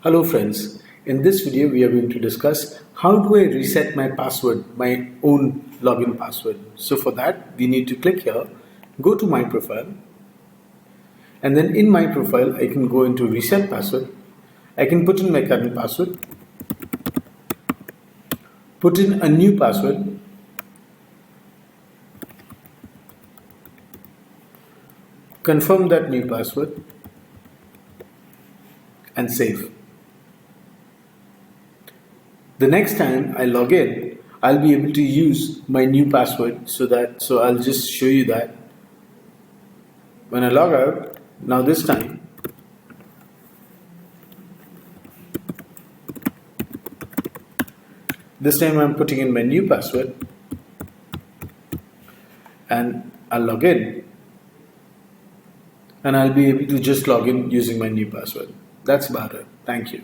Hello friends, in this video we are going to discuss how do I reset my password, my own login password. So for that we need to click here, go to my profile, and then in my profile I can go into reset password. I can put in my current password, put in a new password, confirm that new password and save. The next time I log in, I'll be able to use my new password so I'll just show you that. When I log out, now this time I'm putting in my new password and I'll log in and I'll be able to just log in using my new password. That's about it. Thank you.